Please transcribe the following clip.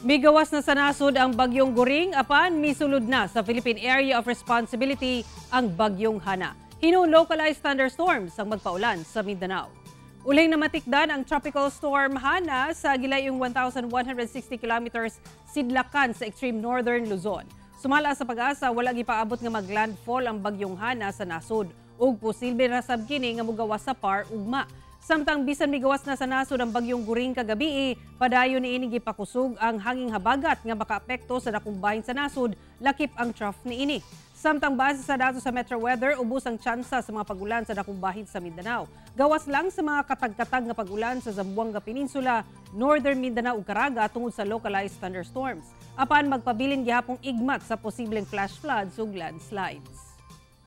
Migawas na sa nasod ang bagyong Goring apan misulod na sa Philippine Area of Responsibility ang bagyong Hana. Hinung localized thunderstorms ang magpaulan sa Mindanao. Uling na matikdan ang tropical storm Hana sa gilayong 1,160 kilometers sidlakan sa extreme northern Luzon. Sumala sa pag-asa, wala gipaabot nga maglandfall ang bagyong Hana sa nasod ug posible ra sab kini nga mogawas sa par ugma. Samtang bisan migawas na sa nasod ang bagyong Goring kagabi, padayon niini gipakusog ang hanging habagat nga makaapekto sa dakong bahin sa nasod, lakip ang trough niini. Samtang base sa datos sa Metro Weather, ubos ang tsansa sa mga pagulan sa dakong bahin sa Mindanao. Gawas lang sa mga katag-katag nga pagulan sa Zamboanga Peninsula, Northern Mindanao ug Caraga tungod sa localized thunderstorms. Apan magpabilin gihapong igmat sa posibleng flash floods ug landslides.